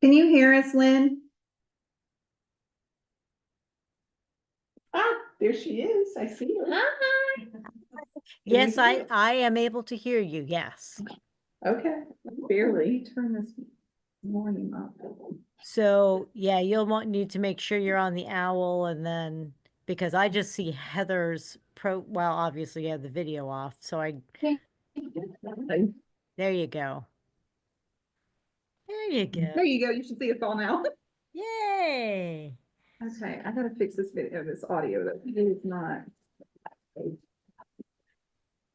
Can you hear us, Lynn? Ah, there she is. I see her. Hi. Yes, I am able to hear you. Yes. Okay, barely. Turn this morning up. So yeah, need to make sure you're on the owl, and then because I just see Heather's well, obviously you have the video off. So there you go. There you go. There you go. You should see us all now. Yay. Okay, I gotta fix this video, this audio. That is not.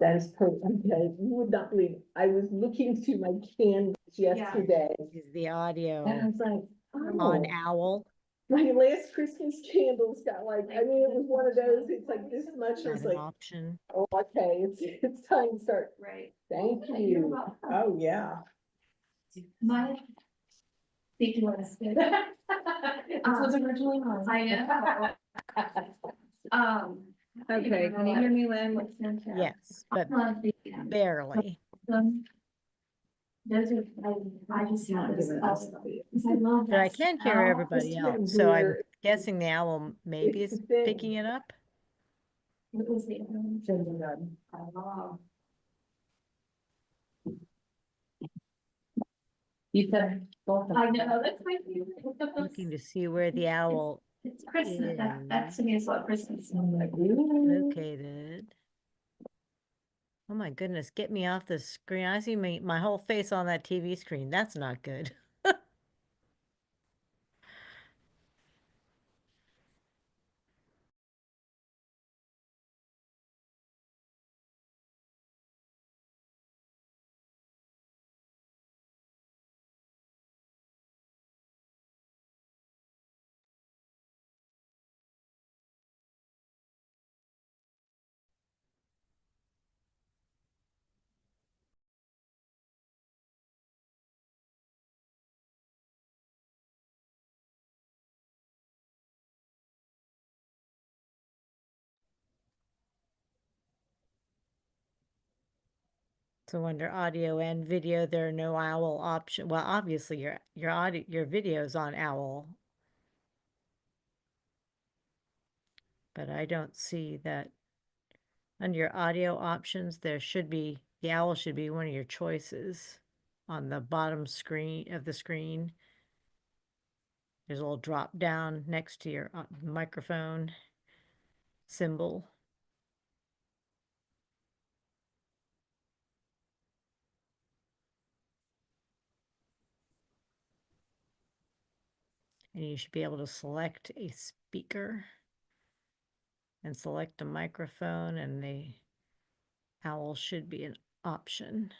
That is perfect. Okay, you would not believe it. I was looking through my candles yesterday, Is the audio and I was like, on oh, owl? my last Christmas candles got like, I mean, it was one of those, it's like this much, I Not was an like, option. oh, okay, it's time to start. Right. Thank Okay, you. you're welcome. Oh, yeah. My. Think you want to spit? This was originally mine. I know. Okay, can you hear me, Lynn? Yes, but barely. Those are, I just have this also, because I love But that. I can hear smell. everybody It's else. kind of So I'm weird. guessing the owl maybe It's is the thing. picking it up. What was the other one? Gingerbread. Oh. You said both of I them. know, that's my favorite. Looking to see where the owl It's Christmas, that is to me is what Christmas is. I'm like, ooh. located. Oh my goodness, get me off the screen. I see my whole face on that TV screen. That's not good. So under audio and video, there are no owl option. Well, obviously your audio, your video's on owl, but I don't see that. Under your audio options, there should be, the owl should be one of your choices on the bottom screen of the screen. There's a little drop down next to your microphone symbol. And you should be able to select a speaker and select a microphone, and the owl should be an option.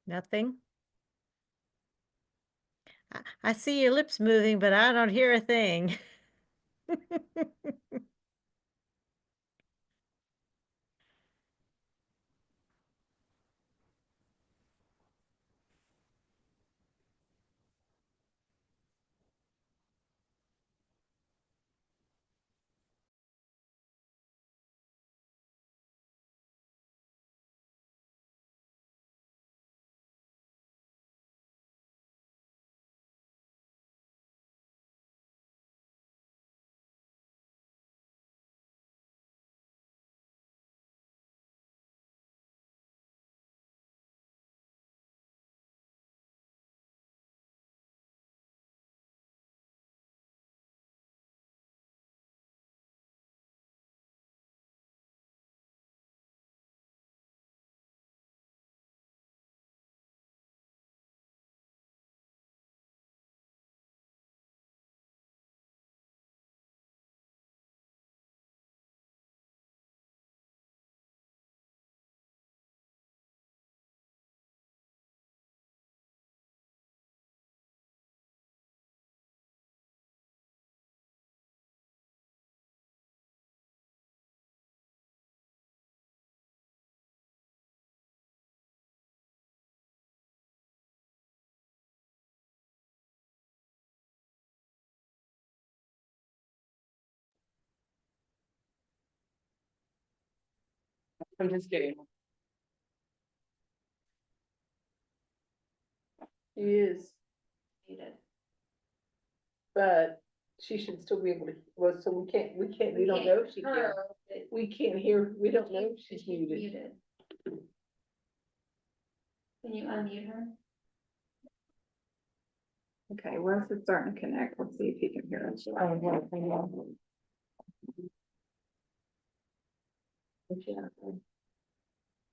Nothing? I see your lips moving, but I don't hear a thing. I'm just kidding. She is, Muted. but she should still be able to, well, so we don't know if she can. Her, but We can't hear, we don't know if she's she's muted. Can you unmute her? Okay, Wes is starting to connect. Let's see if he can hear us.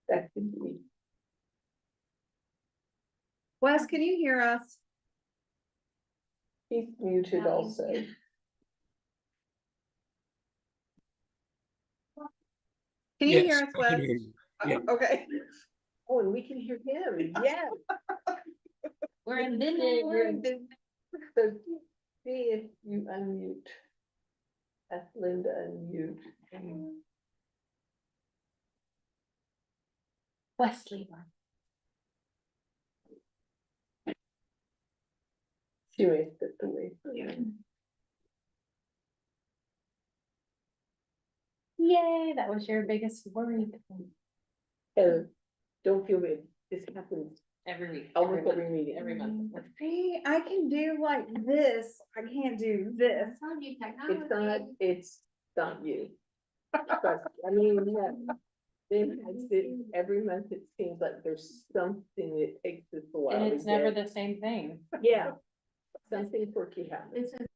That could be. Wes, can you hear us? He's muted No, he's also. muted. Can you Yes, hear us, I can Wes? hear you. Yeah. Okay. Oh, and we can hear him, yeah. We're in Yeah, you're in business. bus- So see if you unmute. Ask Linda unmute. Wesley. She may step away. Yay, that was your biggest worry. Heather, don't feel bad. This happens Every week. almost every meeting. Every month. See, I can do like this. I can't do this. That's how you It's not you. But, I mean, yeah. Then every month it seems like there's something that takes us a while. And to it's never get. the same thing. Yeah, something quirky happens. It's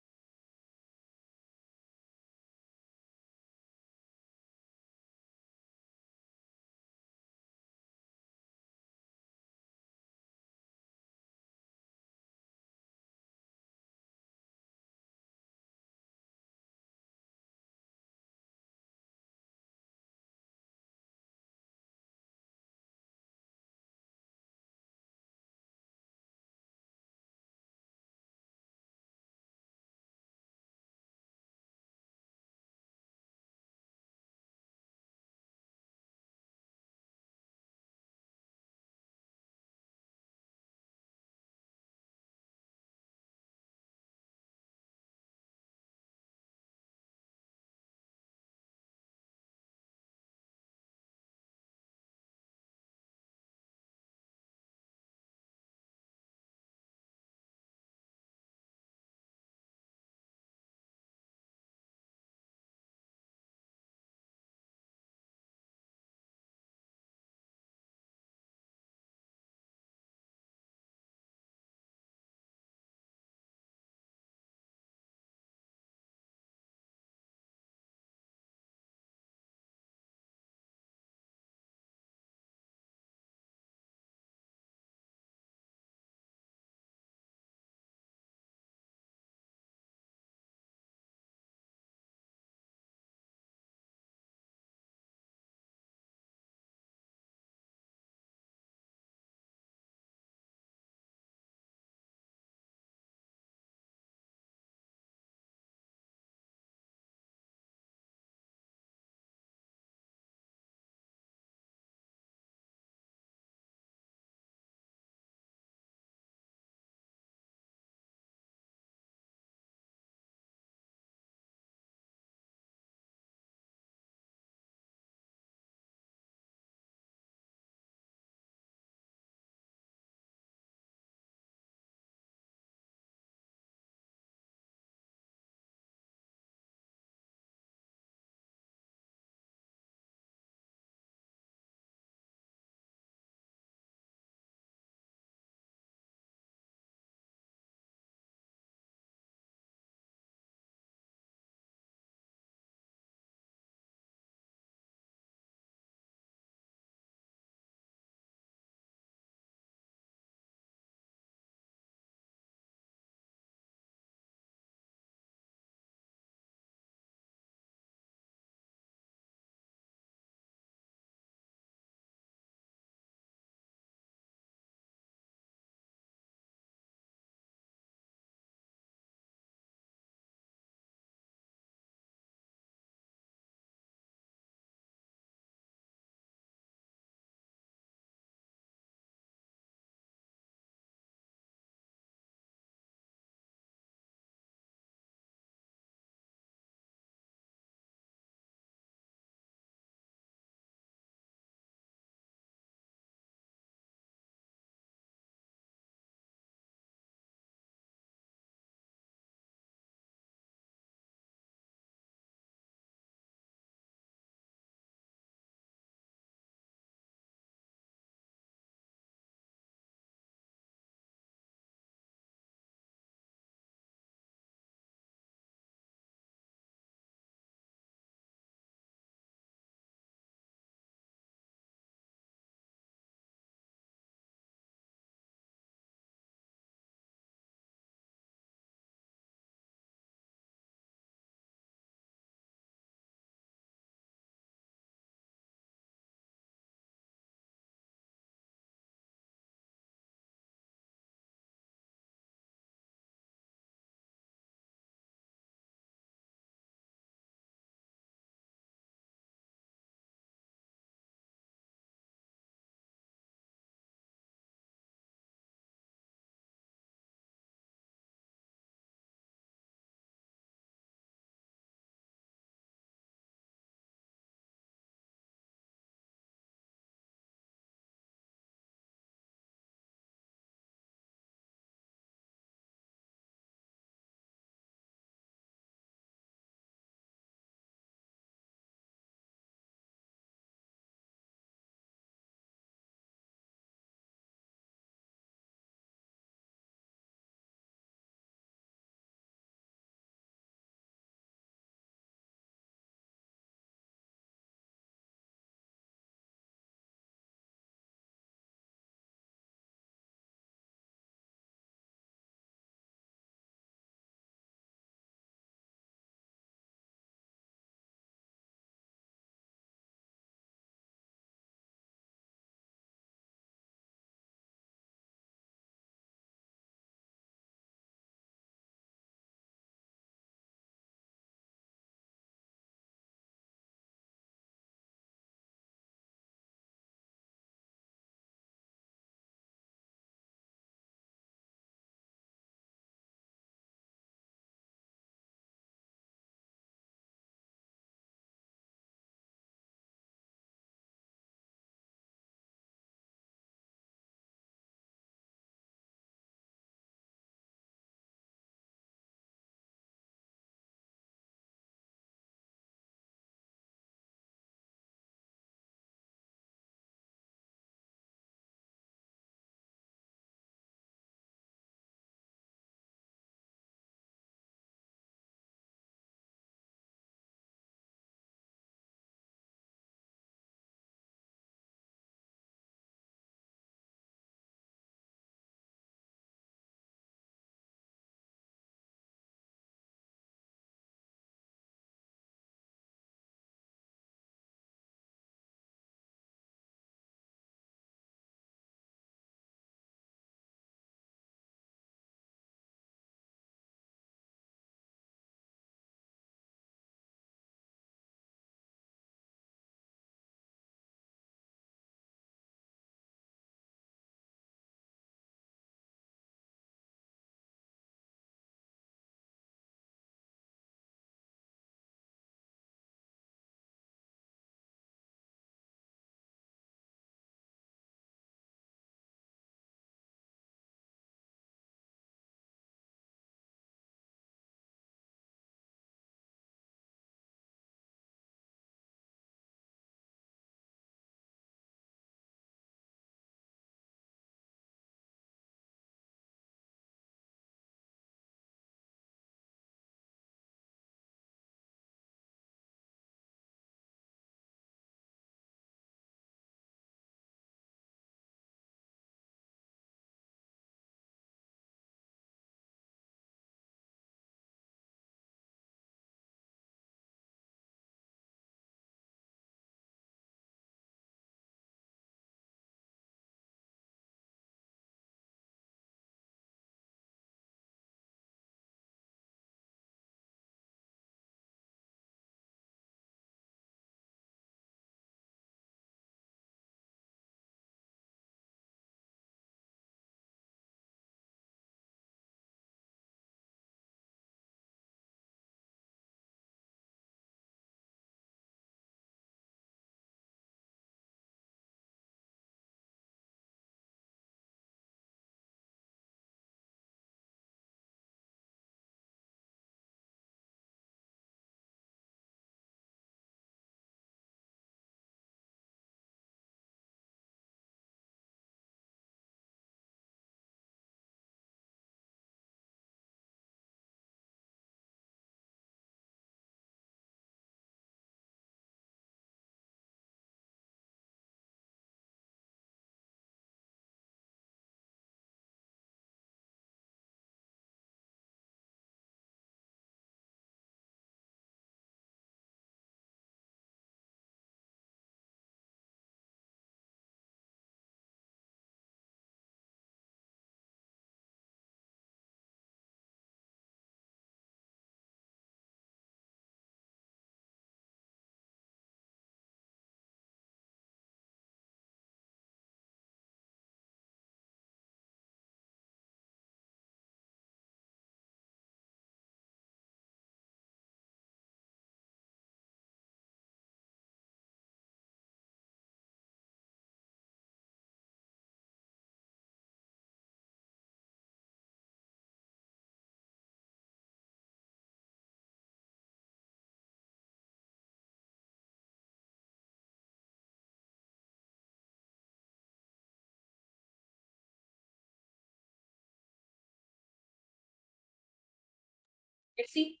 Chrissy,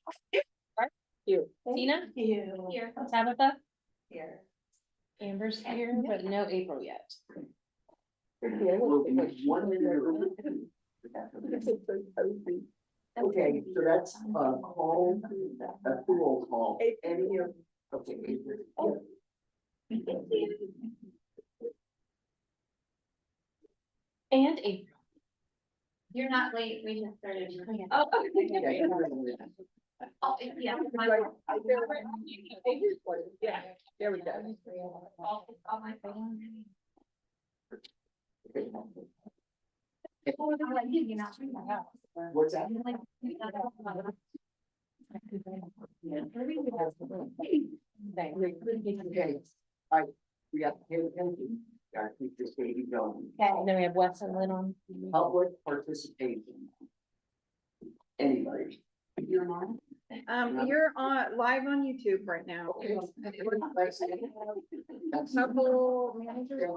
Here. Tina, Here. Tabitha, Here. Amber's here, but no April yet. Okay, so that's, call, that's the roll call. Any of, okay. And April. You're not late, we just started. Oh, Oh, yeah. Yeah, there we go. All my phone. What's that? Okay, all right, we got to pay attention, gotta keep this baby going. Okay, and then we have Wes and Lynn on. Public participation. Anybody? You're on? You're on, live on YouTube right now. Okay. Couple managers.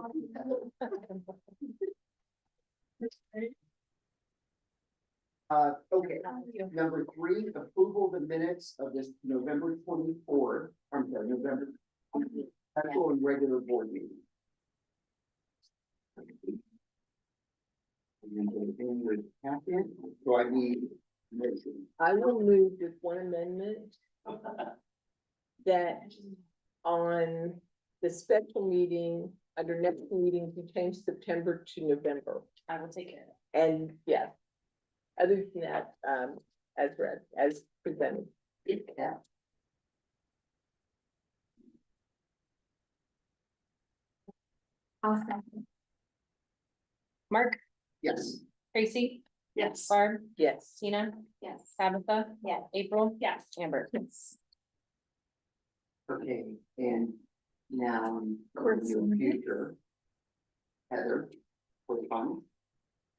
Okay, number 3, approval of the minutes of this November 24th, I'm sorry, November special and regular board meeting. And then with Catherine, so I need motion. I will move with one amendment that on the special meeting, under next meeting, we change September to November. I will take care of it. And yeah, other than that, as read, as presented. Yeah. I'll second. Mark, Yes. Tracy, Yes. Barb, Yes. Tina, Yes. Tabitha. Yes. April. Yes. Amber. Okay, and now Course your minutes. future. Heather, correspondence?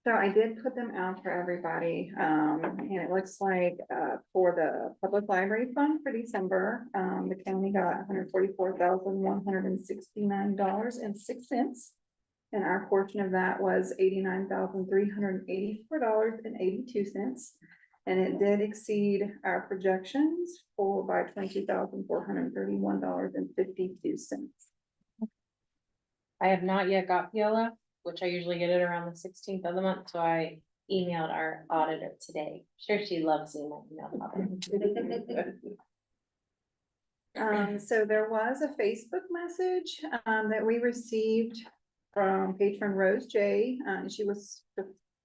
So I did put them out for everybody, and it looks like, for the public library fund for December, the county got $144,169.06. And our portion of that was $89,384.82. And it did exceed our projections by $22,431.52. I have not yet got PLF, which I usually get it around the 16th of the month, so I emailed our auditor today. Sure, she loves seeing my email pop up. So there was a Facebook message, that we received from patron Rose J. She was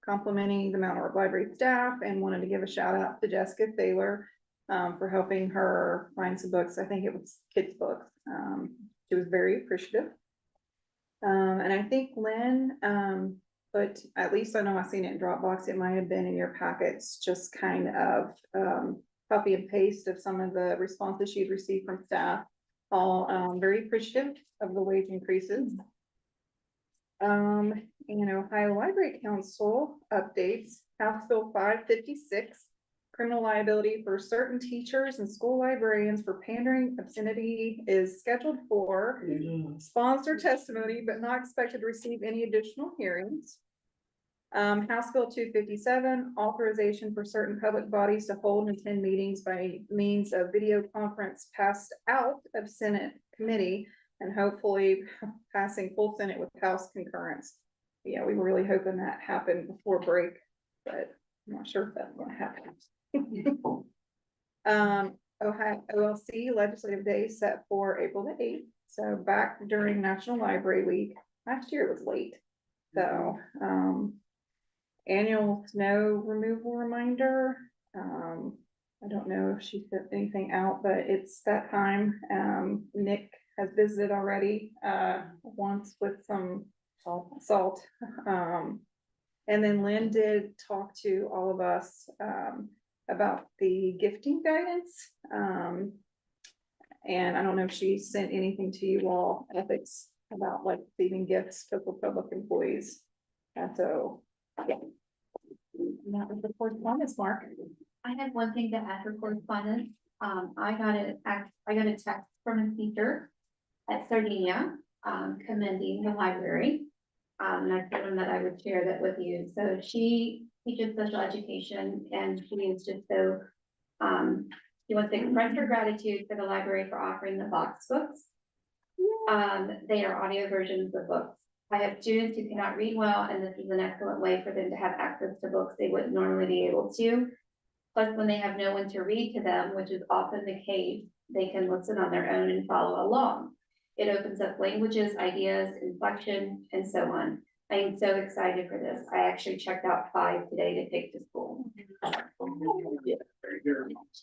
complimenting the Mount Orab Library staff and wanted to give a shout out to Jessica Thaler, for helping her find some books. I think it was kids' books. She was very appreciative. And I think Lynn, but at least I know I've seen it in Dropbox. It might have been in your packets, just kind of, copy and paste of some of the responses she'd received from staff. All, very appreciative of the wage increases. And Ohio Library Council updates, House Bill 556. Criminal liability for certain teachers and school librarians for pandering obscenity is scheduled for sponsor testimony, but not expected to receive any additional hearings. House Bill 257, authorization for certain public bodies to hold and attend meetings by means of video conference passed out of Senate committee and hopefully passing full Senate with House concurrence. Yeah, we were really hoping that happened before break, but I'm not sure if that's gonna happen. Ohio OLC legislative day set for April the 8th, so back during National Library Week. Last year it was late, so, annual snow removal reminder. I don't know if she sent anything out, but it's that time. Nick has visited already, once with some salt. And then Lynn did talk to all of us, about the gifting guidance. And I don't know if she sent anything to you all, ethics, about like receiving gifts to public employees. And so, yeah. And that was the correspondence, Mark. I had one thing to add for correspondence. I got a text from a teacher at Sardinia, commending the library. And I told him that I would share that with you. So she teaches special education and she is just so She wants to express her gratitude for the library for offering the box books. They are audio versions of books. I have students who cannot read well, and this is an excellent way for them to have access to books they wouldn't normally be able to. Plus, when they have no one to read to them, which is often the case, they can listen on their own and follow along. It opens up languages, ideas, inflection, and so on. I am so excited for this. I actually checked out 5 today to take to school.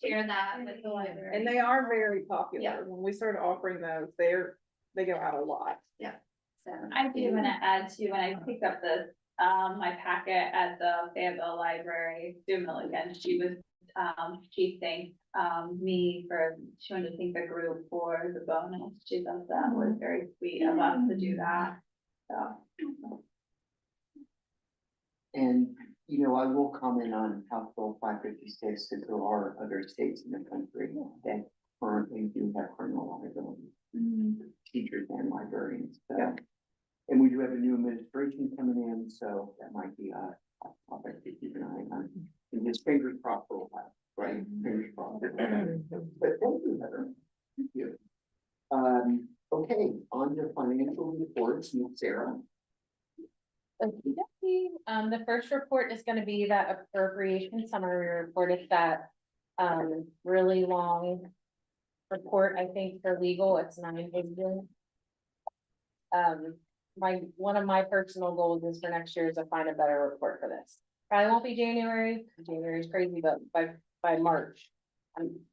Share that with the library. And they are very Yeah. popular. When we started offering those, they go out a lot. So I do wanna add to, when I picked up my packet at the Fayetteville Library, Sue Milligan, she was, she thanked, me for, she wanted to thank the group for the bonus. She thought that was very sweet of us to do that, so. And, you know, I will comment on House Bill 556, because there are other states in the country that currently do have criminal liability, teachers and librarians, so. And we do have a new administration coming in, so that might be a topic to keep an eye on. And just fingers crossed for that, right? Fingers crossed. But thank you, Heather. Thank you. Okay, on to financial reports, Ms. Sarah. The first report is gonna be that appropriation summary report. It's that, really long report, I think, for legal. It's 9 pages. One of my personal goals is for next year is to find a better report for this. Probably won't be January, January is crazy, but by March,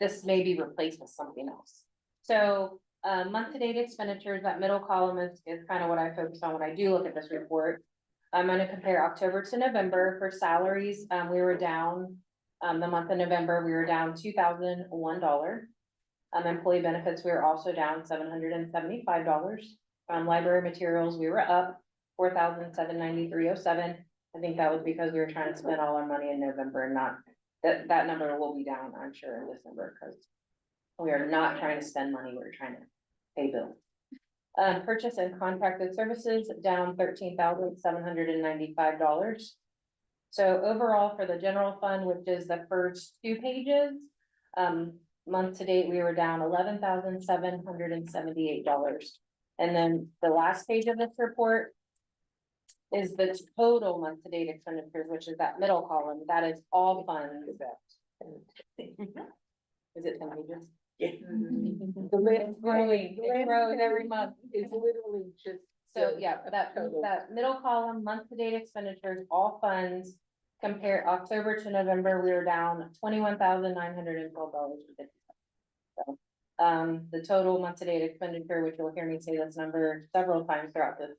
this may be replaced with something else. So, month-to-date expenditures, that middle column is kind of what I focus on when I do look at this report. I'm gonna compare October to November for salaries. We were down, the month of November, we were down $2,001. Employee benefits, we were also down $775. Library materials, we were up $4,793.07. I think that was because we were trying to spend all our money in November and not, that number will be down, I'm sure, in December, because we are not trying to spend money, we're trying to pay bills. Purchase and contracted services down $13,795. So overall for the general fund, which is the first 2 pages, month to date, we were down $11,778. And then the last page of this report is the total month to date expenditures, which is that middle column. That is all funds. Is it 10 pages? Yeah. It's growing, it grows every month. It's literally just. So yeah, that total. middle column, month to date expenditures, all funds. Compare October to November, we were down $21,912. So, the total month to date expenditure, which you'll hear me say this number several times throughout this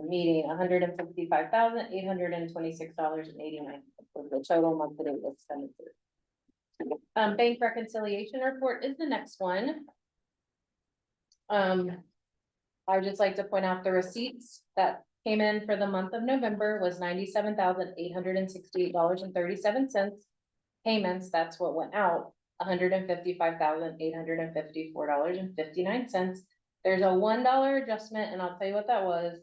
meeting, $155,826.89 was the total month to date expenditure. Bank reconciliation report is the next one. I would just like to point out the receipts that came in for the month of November was $97,868.37. Payments, that's what went out, $155,854.59. There's a $1 adjustment, and I'll tell you what that was.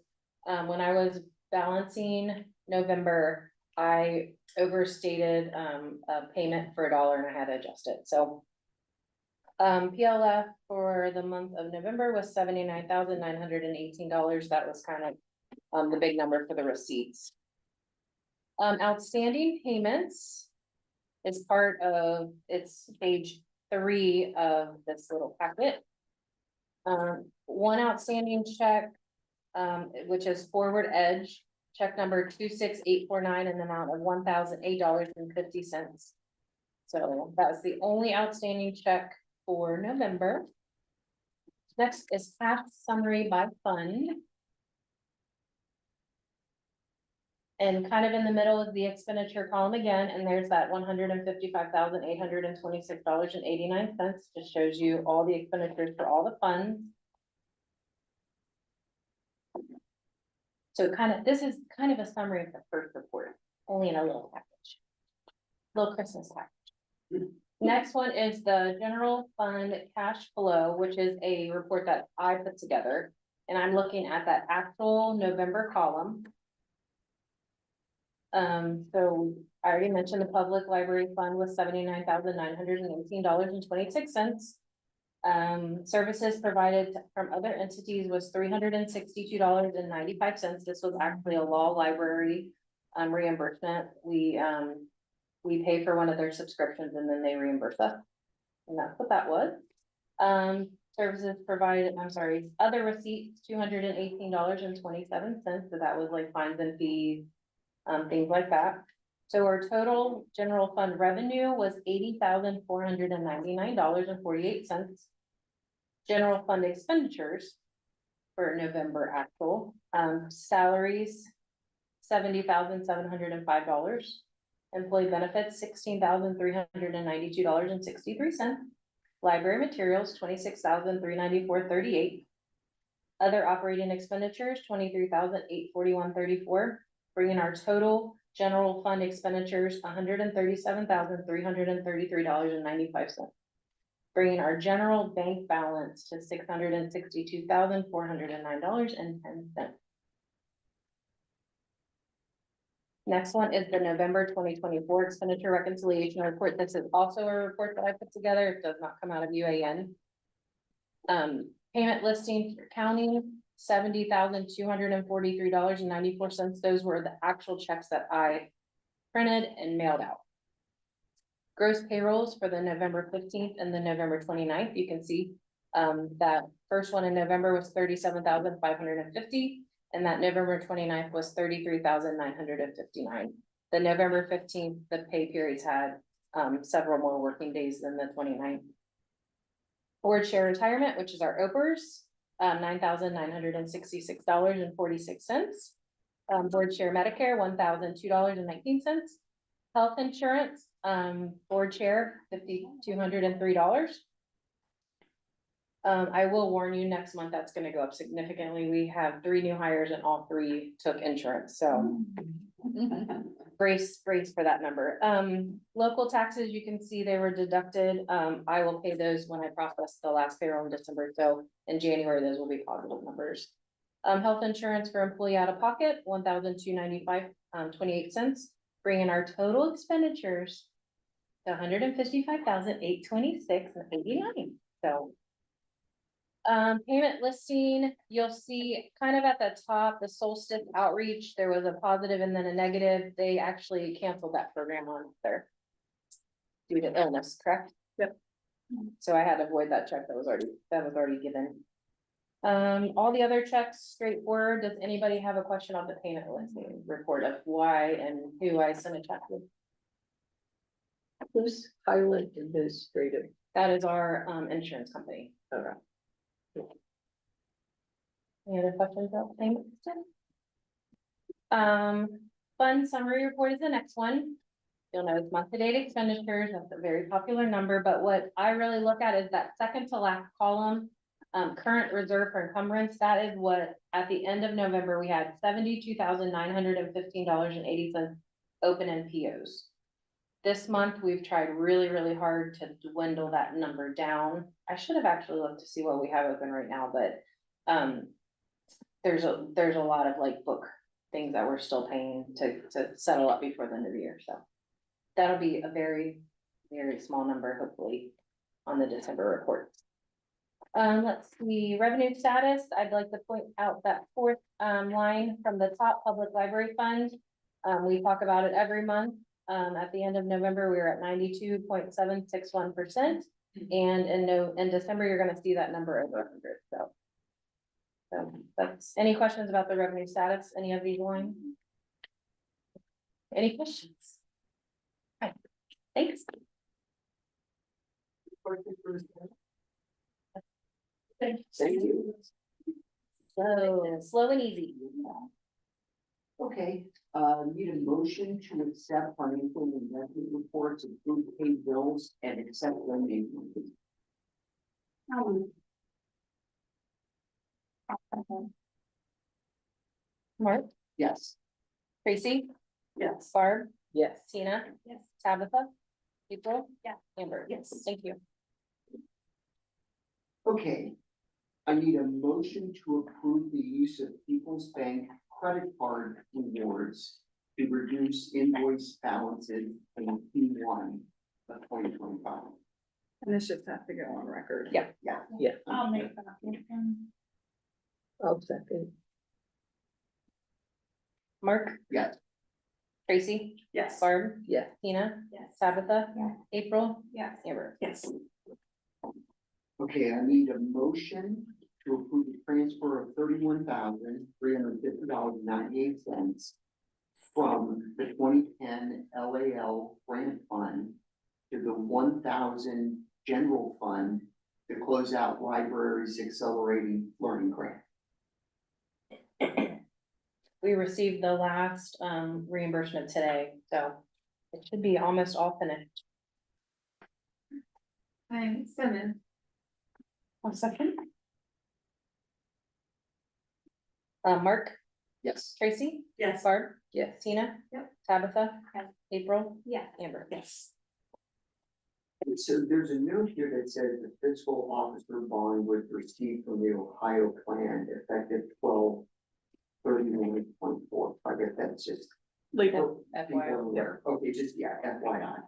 When I was balancing November, I overstated a payment for $1 and I had to adjust it. So PLF for the month of November was $79,918. That was kind of the big number for the receipts. Outstanding payments is part of, it's page 3 of this little packet. One outstanding check, which is Forward Edge, check number 26849 in the amount of $1,008.50. So that was the only outstanding check for November. Next is cash summary by fund. And kind of in the middle is the expenditure column again, and there's that $155,826.89, just shows you all the expenditures for all the funds. So this is kind of a summary of the first report, only in a little package. Little Christmas package. Next one is the general fund cash flow, which is a report that I put together. And I'm looking at that actual November column. So I already mentioned the public library fund was $79,918.26. Services provided from other entities was $362.95. This was actually a law library reimbursement. We pay for one of their subscriptions and then they reimburse us. And that's what that was. Services provided, I'm sorry, other receipts, $218.27. So that was like fines and fees, things like that. So our total general fund revenue was $80,499.48. General fund expenditures for November actual, salaries, $70,705. Employee benefits, $16,392.63. Library materials, $26,394.38. Other operating expenditures, $23,841.34, bringing our total general fund expenditures, $137,333.95. Bringing our general bank balance to $662,409.10. Next one is the November 2024 expenditure reconciliation report. This is also a report that I put together. It does not come out of UAN. Payment listing for county, $70,243.94. Those were the actual checks that I printed and mailed out. Gross payrolls for the November 15th and the November 29th. You can see that first one in November was $37,550. And that November 29th was $33,959. The November 15th, the pay periods had several more working days than the 29th. Board share retirement, which is our OPERS, $9,966.46. Board share Medicare, $1,002.19. Health insurance, board share, $5,203. I will warn you, next month, that's gonna go up significantly. We have 3 new hires and all 3 took insurance, so. Brace for that number. Local taxes, you can see they were deducted. I will pay those when I process the last payroll in December, so in January, those will be positive numbers. Health insurance for employee out of pocket, $1,295.28, bringing our total expenditures to $155,826.89. So. Payment listing, you'll see kind of at the top, the solstice outreach, there was a positive and then a negative. They actually canceled that program on there due to illness, correct? Yep. So I had to avoid that check that was already given. All the other checks straightforward. Does anybody have a question on the payment listing report of why and who I sent a check with? Who's Highland Administrative? That is our insurance company. Okay. Any other questions about things? Fund summary report is the next one. You'll notice month-to-date expenditures, that's a very popular number, but what I really look at is that second to last column. Current reserve for encumbrance, that is what, at the end of November, we had $72,915.80 open in POs. This month, we've tried really, really hard to dwindle that number down. I should have actually looked to see what we have open right now, but there's a lot of like book things that we're still paying to settle up before the end of the year, so. That'll be a very, very small number, hopefully, on the December report. Let's see, revenue status. I'd like to point out that 4th line from the top, public library fund. We talk about it every month. At the end of November, we were at 92.761%. And in December, you're gonna see that number over 100, so. That's, any questions about the revenue status, any of these lines? Any questions? Right, thanks. Thank you. So, slow and easy. Okay, need a motion to accept financial investment reports, approve paid bills, and accept donations. Mark, Yes. Tracy, Yes. Barb, Yes. Tina, Yes. Tabitha, April, Yeah. Amber. Yes. Thank you. Okay. I need a motion to approve the use of People's Bank credit card rewards to reduce reduce invoice balances in Q1 of 2025. And this should have to go on record. Yeah. Yeah. Yeah. I'll make that motion. I'll second. Mark, Yes. Tracy, Yes. Barb, Yeah. Tina, Yes. Tabitha, Yes. April, Yes. Amber. Yes. Okay, I need a motion to approve the transfer of $31,350.98 from the 2010 LAL grant fund to the 1,000 general fund to close out libraries accelerating learning grant. We received the last reimbursement today, so it should be almost all finished. I'm seven. One second. Mark, Yes. Tracy, Yes. Barb, Yes. Tina, Yep. Tabitha, Yes. April, Yes. Amber. Yes. And so there's a note here that says the fiscal officer bond was received from the Ohio plan effective 12/31/24. I guess that's just. Legal. FYI. Aware. Okay, just, yeah, FYI.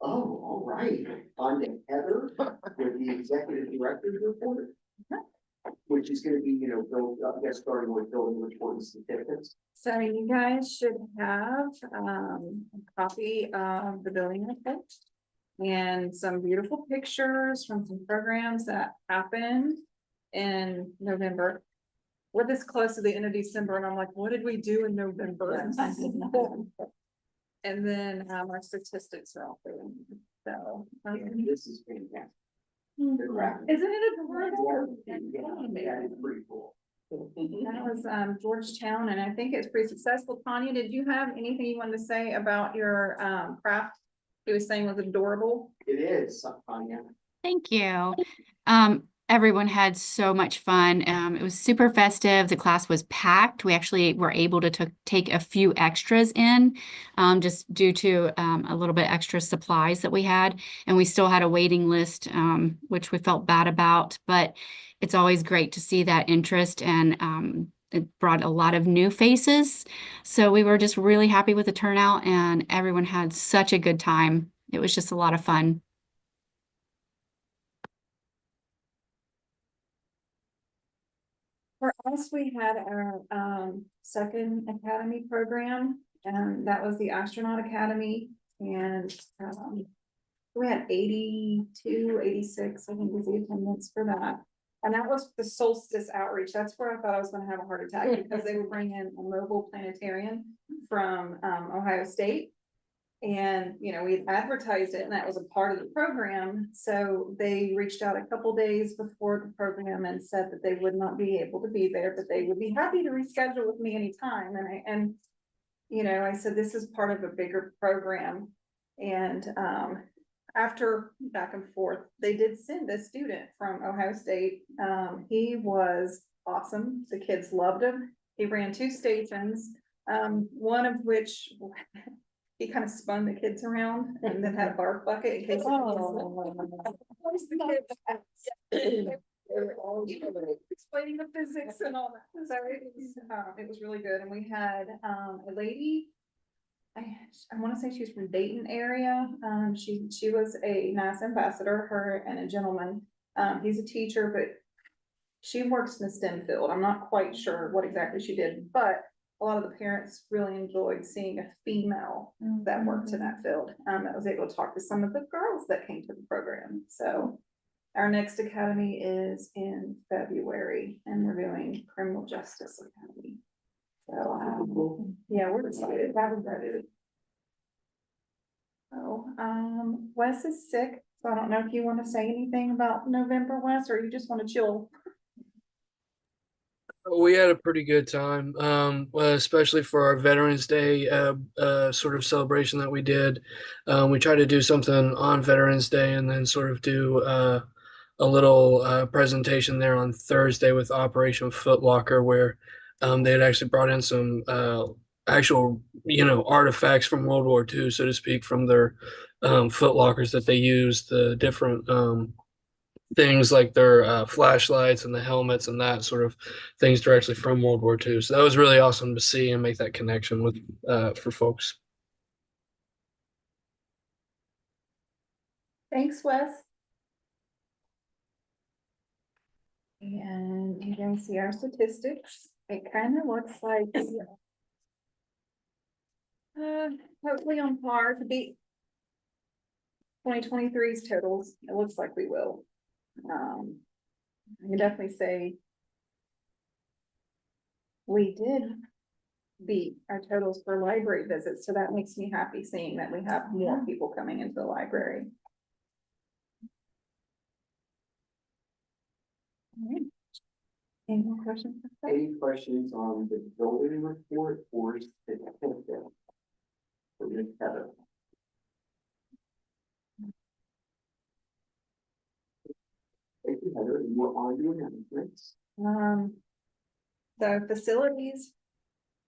Oh, all right. On to Heather with the executive director's report. Which is gonna be, built, I guess, starting with building report and certificates. So you guys should have, a copy of the billing report. And some beautiful pictures from some programs that happened in November. We're this close to the end of December and I'm like, what did we do in November? And then, our statistics are all there. So. This is fantastic. The graphic. Isn't it adorable? Yeah, that is pretty cool. That was Georgetown, and I think it's pretty successful. Tanya, did you have anything you wanted to say about your craft? He was saying was adorable. It is, Tanya. Thank you. Everyone had so much fun. It was super festive. The class was packed. We actually were able to take a few extras in, just due to a little bit extra supplies that we had. And we still had a waiting list, which we felt bad about, but it's always great to see that interest, and it brought a lot of new faces. So we were just really happy with the turnout, and everyone had such a good time. It was just a lot of fun. For us, we had our second academy program, and that was the Astronaut Academy. And we had 82, 86, I think was the attendance for that. And that was the solstice outreach. That's where I thought I was gonna have a heart attack because they were bringing a mobile planetarium from Ohio State. And, we advertised it and that was a part of the program. So they reached out a couple days before the program and said that they would not be able to be there, but they would be happy to reschedule with me anytime. And I said, this is part of a bigger program. And, after back and forth, they did send a student from Ohio State. He was awesome. The kids loved him. He ran 2 stations, one of which he kind of spun the kids around and then had a barf bucket in case. They were all explaining the physics and all that. So it was really good. And we had a lady. I want to say she was from Dayton area. She was a NASA ambassador, her and a gentleman. He's a teacher, but she works in the STEM field. I'm not quite sure what exactly she did, but a lot of the parents really enjoyed seeing a female that worked in that field. That was able to talk to some of the girls that came to the program. So our next academy is in February, and we're doing criminal justice academy. So, yeah, we're excited. That was good. So, Wes is sick, so I don't know if you want to say anything about November, Wes, or you just want to chill. We had a pretty good time, especially for our Veterans Day sort of celebration that we did. We tried to do something on Veterans Day and then sort of do a little presentation there on Thursday with Operation Foot Locker, where they had actually brought in some actual, artifacts from World War II, so to speak, from their foot lockers that they used, the different things like their flashlights and the helmets and that sort of things directly from World War II. So that was really awesome to see and make that connection with for folks. Thanks, Wes. And you can see our statistics. It kind of looks like hopefully on par to beat 2023's totals. It looks like we will. I can definitely say we did beat our totals for library visits, so that makes me happy seeing that we have more people coming into the library. All right. Any more questions? Any questions on the building report or certificate? For Ms. Heather? Thank you, Heather. You are on the announcements. The facilities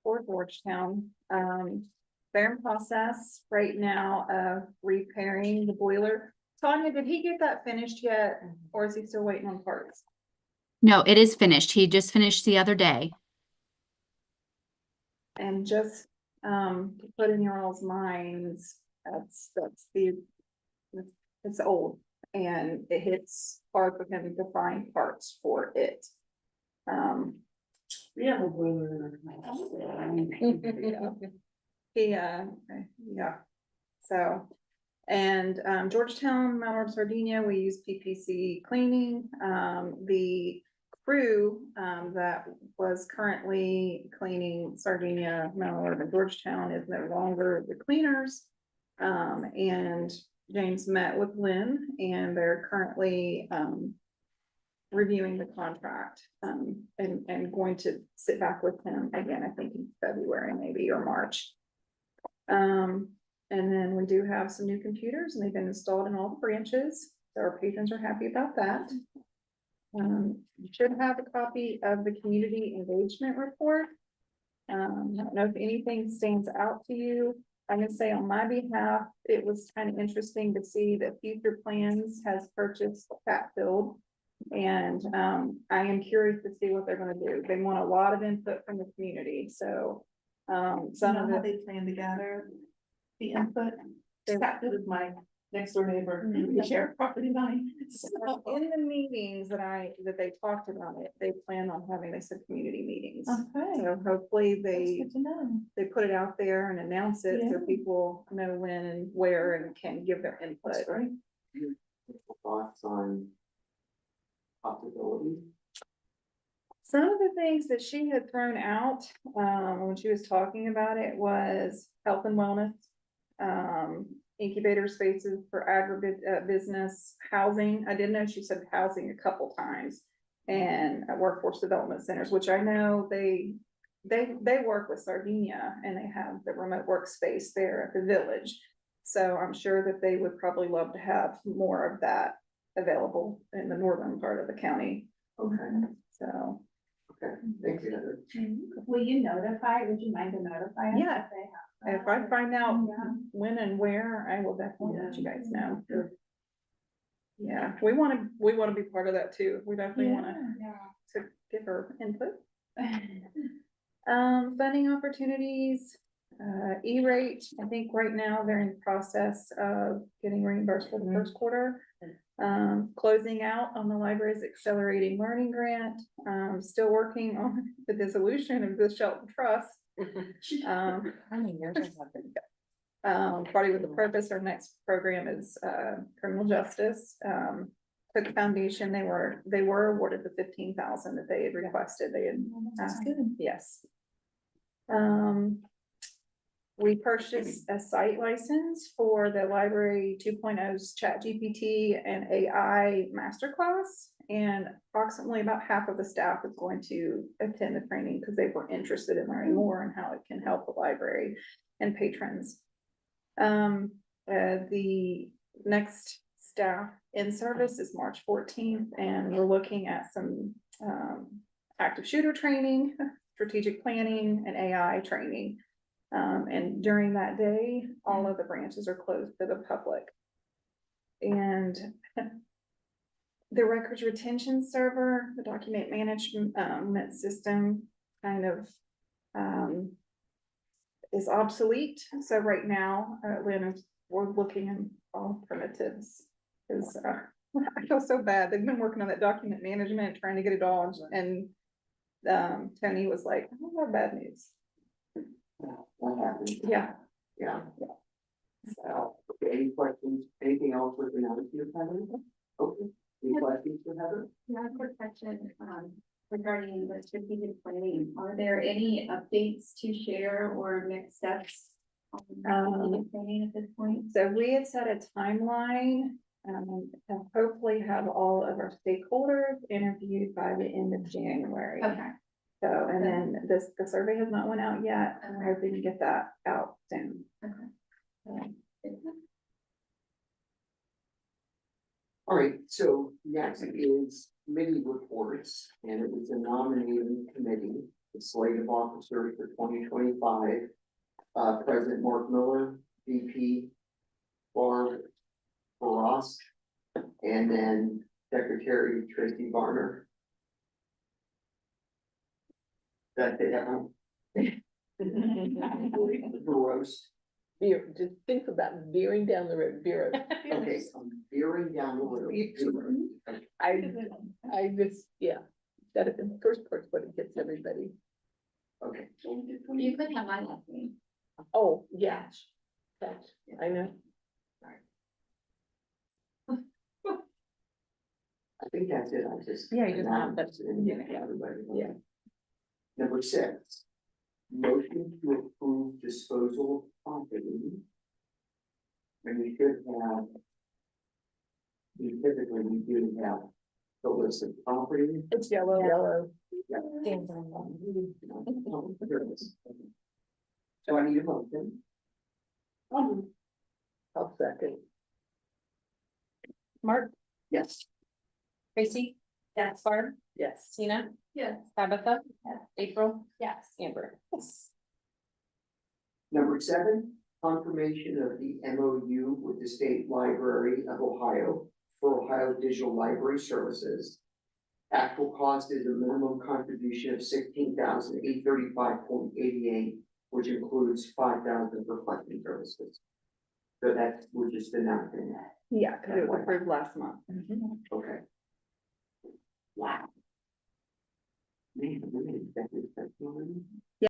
for Georgetown, they're in process right now of repairing the boiler. Tanya, did he get that finished yet, or is he still waiting on parts? No, it is finished. He just finished the other day. And just, to put in your all's minds, it's old, and it hits hard for him to find parts for it. We have a boiler. Yeah, so, and, Georgetown, Mount Orb, Sardinia, we use PPC cleaning, the crew, that was currently cleaning Sardinia, Mount Orb, and Georgetown is no longer the cleaners. And James met with Lynn, and they're currently, reviewing the contract, and going to sit back with him again, I think in February maybe, or March. And then we do have some new computers, and they've been installed in all the branches, so our patrons are happy about that. You should have a copy of the community engagement report. I don't know if anything stands out to you. I'm gonna say on my behalf, it was kind of interesting to see that Future Plans has purchased Fatfield. And I am curious to see what they're gonna do. They want a lot of input from the community, so some of it. They plan to gather the input. They- That was my next door neighbor, we share property line. So, In the meetings that they talked about it, they plan on having, they said, community meetings. Okay, So hopefully that's they good to know. put it out there and announce it, so Yeah. people know when and where and can give their input. That's great. Thoughts on possibilities? Some of the things that she had thrown out, when she was talking about it was health and wellness, incubator spaces for business, housing. I did know she said housing a couple times, and workforce development centers, which I know they work with Sardinia, and they have the remote workspace there at the village. So I'm sure that they would probably love to have more of that available in the northern part of the county. Okay, So, okay, thank you, Heather. Will you notify, would you mind to notify us? Yeah. if they have that? if I find out Yeah. when and where, I will definitely let you guys know. Yeah, we wanna be part of that too. We definitely wanna to give her input. Funding opportunities, E-rate, I think right now they're in the process of getting reimbursed for the first quarter. Closing out on the library's accelerating learning grant, still working on the dissolution of the Shelton Trust. How many years has that been? Party with a Purpose, our next program is, criminal justice. Cook Foundation, they were awarded the 15,000 that they had requested, they had asked, yes. We purchased a site license for the library 2.0's ChatGPT and AI masterclass, and approximately about half of the staff is going to attend the training because they were interested in learning more and how it can help the library and patrons. The next staff in service is March 14th, and we're looking at some active shooter training, strategic planning, and AI training. And during that day, all of the branches are closed to the public. And the records retention server, the document management system kind of, is obsolete. So right now, Lynn we're looking at alternatives. Cause, I feel so bad. They've been working on that document management, trying to get it all, and, Tony was like, I don't have bad news. What happened? Yeah. Yeah. So, okay, any questions, anything else with the announcement, Heather? Okay, any questions for Heather? Yeah, quick question, regarding the strategic planning. Are there any updates to share or next steps? On strategic planning at this point? So we had set a timeline, and hopefully have all of our stakeholders interviewed by the end of January. Okay. So, and then the survey has not went out yet, and we're hoping to get that out soon. All right, so next is committee reports, and it was a nominating committee, the slate of officers for 2025. President Mark Miller, VP Barb Ross, and then Secretary Tracy Varner. That's it. Gross. Just think about veering down the road, veer. Okay, so I'm veering down the road. I just, yeah, that is the first part's what it gets everybody. Okay. You could have my last name. Oh, yeah. Catch, I know. I think that's it, I just. Yeah, you just have announced it and get everybody. Yeah. Number 6, motion to approve disposal of property. And we should have. We do have the list of property. It's yellow. Yellow. So I need a motion. I'll second. Mark, Yes. Tracy? Yes. Barb? Yes. Tina? Yes. Tabitha? April? Yes. Amber? Yes. Number 7, confirmation of the MOU with the State Library of Ohio for Ohio Digital Library Services. Actual cost is a minimum contribution of $16,835.88, which includes $5,000 for collecting services. So that's, we're just announcing that. Yeah, because it was approved last month. Okay. Wow. Man, we made executive session already?